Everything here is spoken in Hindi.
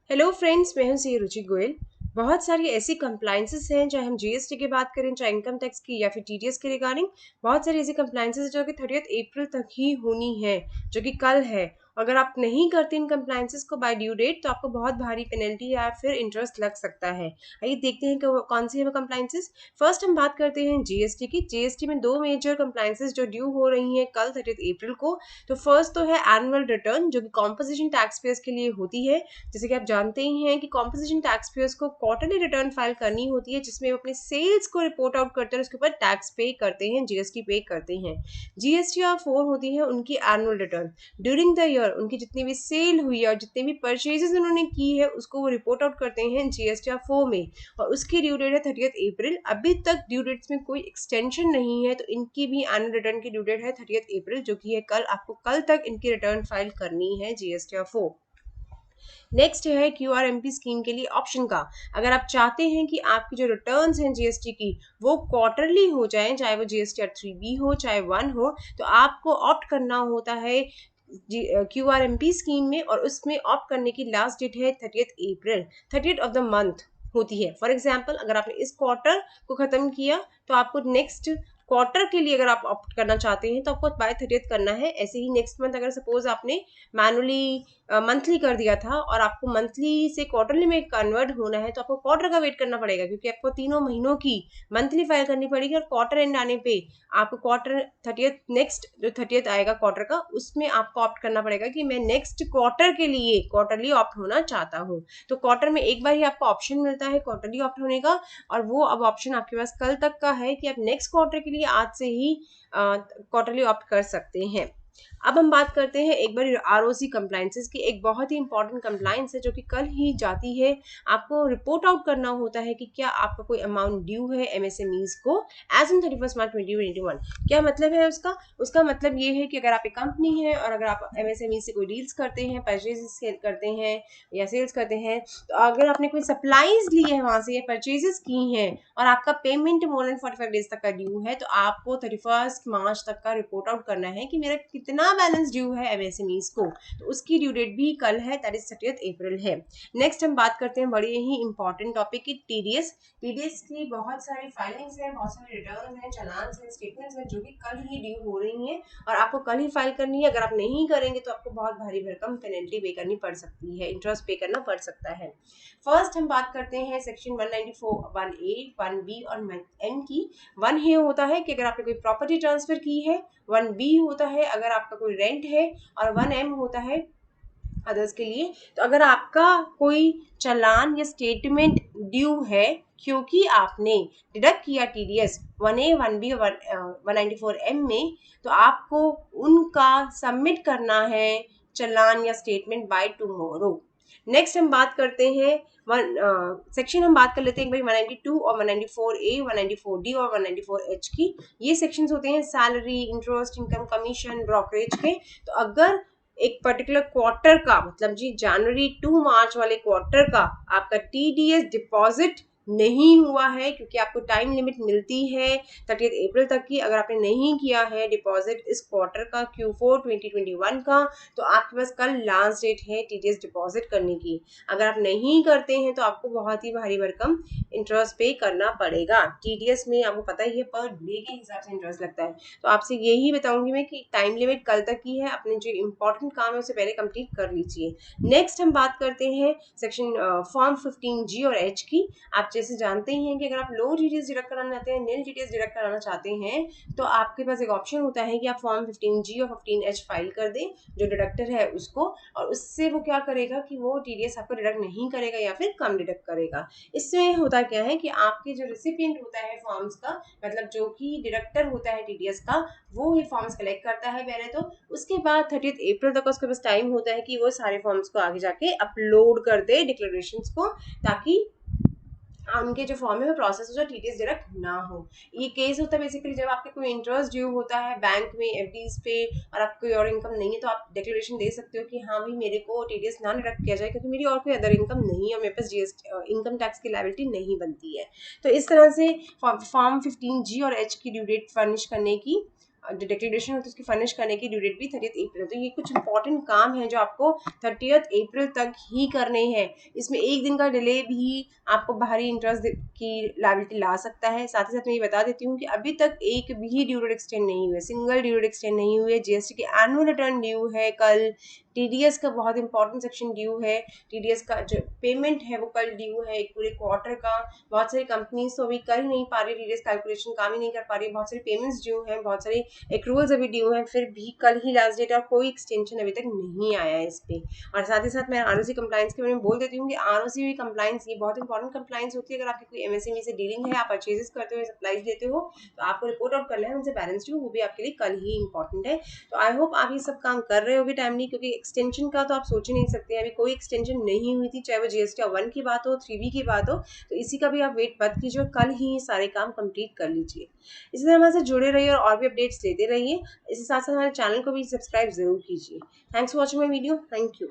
हेलो फ्रेंड्स, मैं हूं सी रुचि गोयल। बहुत सारी ऐसी कंप्लाइंसेस हैं, चाहे हम जीएसटी की बात करें, चाहे इनकम टैक्स की या फिर टीडीएस के रिगार्डिंग। बहुत सारी ऐसी कंप्लाइंसेस जो कि 30 अप्रैल तक ही होनी है, जो कि कल है। अगर आप नहीं करते इन कंप्लाइंसेस को बाय ड्यू डेट, तो आपको बहुत भारी पेनल्टी या फिर इंटरेस्ट लग सकता है। आइए देखते हैं कि कौन सी है वो कंप्लाइंसेस। फर्स्ट हम बात करते हैं जीएसटी की। जीएसटी में दो मेजर कंप्लाइंसेस जो ड्यू हो रही हैं कल 30 अप्रैल को। तो फर्स्ट तो है एनुअल रिटर्न, जो कि कॉम्पोजिशन टैक्स पेयर्स के लिए होती है। जैसे कि आप जानते ही हैं कि कॉम्पोजिशन टैक्स पेयर्स को क्वार्टरली रिटर्न फाइल करनी होती है, जिसमें वो अपने सेल्स को रिपोर्ट आउट करते हैं, उसके ऊपर टैक्स पे करते हैं, जीएसटी पे करते हैं। जीएसटीआर 4 होती है उनकी annual return. During the year उनकी जितनी भी सेल हुई है और जितने भी परचेजेस उन्होंने की है, उसको वो रिपोर्ट आउट करते हैं जीएसटीआर 4 में। और उसकी ड्यू डेट है 30 अप्रैल। अभी तक ड्यू डेट्स में कोई एक्सटेंशन नहीं है, तो इनकी भी एनुअल रिटर्न की ड्यू डेट है 30 अप्रैल, जो कि है कल। आपको कल तक इनकी रिटर्न फाइल करनी है जीएसटीआर 4। नेक्स्ट है क्यूआरएमपी स्कीम के लिए ऑप्शन का। अगर आप चाहते हैं कि आपकी जो रिटर्न्स हैं जीएसटी की वो क्वार्टरली हो जाएं, चाहे वो जीएसटीआर 3B हो चाहे 1 हो, तो आपको ऑप्ट करना होता है क्यूआरएमपी स्कीम में। और उसमें ऑप्ट करने की लास्ट डेट है 30 अप्रैल, 30th ऑफ द मंथ होती है। फॉर एग्जाम्पल, अगर आपने इस क्वार्टर को खत्म किया, तो आपको नेक्स्ट क्वार्टर के लिए अगर आप ऑप्ट करना चाहते हैं तो आपको बाय 30th करना है। ऐसे ही नेक्स्ट मंथ अगर सपोज आपने मैनुअली मंथली कर दिया था और आपको मंथली से क्वार्टरली में कन्वर्ट होना है, तो आपको क्वार्टर का वेट करना पड़ेगा, क्योंकि आपको तीनों महीनों की मंथली फाइल करनी पड़ेगी। और क्वार्टर एंड आने पे आपको क्वार्टर 30th, नेक्स्ट जो 30th आएगा क्वार्टर का, उसमें आपको ऑप्ट करना पड़ेगा कि मैं नेक्स्ट क्वार्टर के लिए क्वार्टरली ऑप्ट होना चाहता हूँ। तो क्वार्टर में एक बार ही आपको ऑप्शन मिलता है क्वार्टरली ऑप्ट होने का, और वो अब ऑप्शन आपके पास कल तक का है कि आप नेक्स्ट क्वार्टर के लिए आज से ही क्वार्टरली ऑप्ट कर सकते हैं। अब हम बात करते हैं एक बार आरओसी कंप्लाइंसेस की। एक बहुत ही इंपॉर्टेंट कंप्लाइंस है जो कि कल ही जाती है। आपको रिपोर्ट आउट करना होता है कि क्या आपका कोई अमाउंट ड्यू है एमएसएमईज को एज ऑन 31 मार्च 2021। क्या मतलब है उसका? उसका मतलब ये है कि अगर आप एक कंपनी है और अगर आप एमएसएमई से कोई डील्स करते हैं, परचेजेस करते हैं या सेल्स करते हैं, तो अगर आपने कोई सप्लाईज ली है वहां से या परचेजेस की हैं और आपका पेमेंट मोर देन 45 डेज तक का ड्यू है, तो आपको 31 मार्च तक का रिपोर्ट आउट करना है कि मेरा कितना बैलेंस ड्यू है एमएसएमईज को। तो उसकी ड्यू डेट भी कल है, दैट इज 30 अप्रैल है। नेक्स्ट हम बात करते हैं बड़े ही इंपॉर्टेंट टॉपिक की, टीडीएस। टीडीएस की बहुत सारी फाइलिंग्स हैं, बहुत सारे रिटर्न हैं, चलान हैं, स्टेटमेंट्स हैं, जो कि कल ही ड्यू हो रही हैं और आपको कल ही फाइल करनी है। अगर आप नहीं करेंगे तो आपको बहुत भारी भरकम पेनल्टी पे करनी पड़ सकती है, इंटरेस्ट पे करना पड़ सकता है। फर्स्ट हम बात करते हैं सेक्शन 194, 1A, 1B और एन की। 1A होता है कि अगर आपने कोई प्रॉपर्टी ट्रांसफर की है, 1B होता है अगर आपका कोई रेंट है, और 1M होता है अदर्स के लिए। तो अगर आपका कोई चालान या स्टेटमेंट ड्यू है क्योंकि आपने डिडक्ट किया टीडीएस 1A, 1B और 194M में, तो आपको उनका सबमिट करना है चालान या स्टेटमेंट बाय टुमारो। नेक्स्ट हम बात करते हैं सेक्शन हम बात कर लेते हैं एक बार 192 और 194A, 194D और 194H की। ये सेक्शंस होते हैं salary, interest, income, commission, brokerage के। तो अगर एक पर्टिकुलर क्वार्टर का, मतलब जी जनवरी टू मार्च वाले क्वार्टर का आपका टीडीएस डिपॉजिट नहीं हुआ है, क्योंकि आपको टाइम लिमिट मिलती है 30 अप्रैल तक की। अगर आपने नहीं किया है डिपॉजिट इस क्वार्टर का, Q4 2021 का, तो आपके पास कल लास्ट डेट है टीडीएस डिपॉजिट करने की। अगर आप नहीं करते हैं तो आपको बहुत ही भारी भरकम इंटरेस्ट पे करना पड़ेगा। टीडीएस में आपको पता ही है पर डे के हिसाब से इंटरेस्ट लगता है। तो आपसे यही बताऊंगी मैं कि टाइम लिमिट कल तक की है, अपने जो इंपॉर्टेंट काम है उसे पहले कंप्लीट कर लीजिए। नेक्स्ट हम बात करते हैं सेक्शन फॉर्म 15G और H की। आप जैसे जानते ही हैं कि अगर आप लो टीडीएस डिडक्ट कराना चाहते हैं, नील टीडीएस डिडक्ट कराना चाहते हैं, तो आपके पास एक ऑप्शन होता है कि आप फॉर्म 15G और 15H फाइल कर दें जो डिडक्टर है उसको, और उससे वो क्या करेगा कि वो टीडीएस आपको डिडक्ट नहीं करेगा या फिर कम डिडक्ट करेगा। इसमें होता क्या है कि आपके जो रिसिपिएंट होता है फॉर्म्स का, मतलब जो कि डिडक्टर होता है टीडीएस का, वो ही फॉर्म्स कलेक्ट करता है पहले तो। उसके बाद 30 अप्रैल तक उसके पास टाइम होता है कि वो सारे फॉर्म्स को आगे जाके अपलोड कर दे डिक्लेरेशंस को, ताकि उनके जो फॉर्म है वो प्रोसेस हो जाए, टीडीएस डायरेक्ट ना हो। ये केस होता है बेसिकली जब आपके कोई इंटरेस्ट ड्यू होता है बैंक में, एफडीज पे, और आपको कोई और इनकम नहीं है, तो आप डिक्लेरेशन दे सकते हो कि हाँ भाई मेरे को टीडीएस ना डिडक्ट किया जाए क्योंकि मेरी और कोई अदर इनकम नहीं है और मेरे पास जीएसटी इनकम टैक्स की लायबिलिटी नहीं बनती है। तो इस तरह से फॉर्म 15G और H की ड्यू डेट फर्निश करने की जो डिक्लेरेशन होती है उसकी फर्निश करने की ड्यू डेट भी 30 अप्रैल। तो ये कुछ इंपॉर्टेंट काम है जो आपको 30 अप्रैल तक ही करने हैं। इसमें एक दिन का डिले भी आपको बाहरी इंटरेस्ट की लायबिलिटी ला सकता है। साथ ही साथ मैं ये बता देती हूँ कि अभी तक एक भी ड्यू डेट एक्सटेंड नहीं हुआ है, सिंगल ड्यू डेट एक्सटेंड नहीं हुई है। जीएसटी के एनुअल रिटर्न ड्यू है कल, टीडीएस का बहुत इंपॉर्टेंट सेक्शन ड्यू है, टीडीएस का जो पेमेंट है वो कल ड्यू है एक पूरे क्वार्टर का। बहुत सारी कंपनीज तो अभी कर ही नहीं पा रही, टीडीएस कैलकुलेशन काम ही नहीं कर पा रही, बहुत सारी पेमेंट्स ड्यू हैं, बहुत सारी एक्रूवल्स अभी ड्यू हैं, फिर भी कल ही लास्ट डेट और कोई एक्सटेंशन अभी तक नहीं आया है इस पे। और साथ ही साथ मैं आरओसी कंप्लाइंस के बारे में बोल देती हूँ कि आरओसी भी कंप्लाइंस ये बहुत इंपॉर्टेंट कंप्लाइंस होती है। अगर आपकी कोई एमएसएमई से डीलिंग है, आप परचेजेस करते हो, सप्लाईज देते हो, तो आपको रिपोर्ट आउट करना है उनसे बैलेंस ड्यू, वो भी आपके लिए कल ही इंपॉर्टेंट है। तो आई होप आप ये सब काम कर रहे होगे टाइमली, क्योंकि एक्सटेंशन का तो आप सोच ही नहीं सकते, अभी कोई एक्सटेंशन नहीं हुई थी, चाहे वो जीएसटी 1 की बात हो, 3B की बात हो, तो इसी का भी आप वेट मत कीजिए और कल ही सारे काम कंप्लीट कर लीजिए। इसी तरह हमारे साथ जुड़े रहिए और भी अपडेट्स लेते रहिए। इसके साथ साथ हमारे चैनल को भी सब्सक्राइब जरूर कीजिए। Thanks for watching my video. Thank you.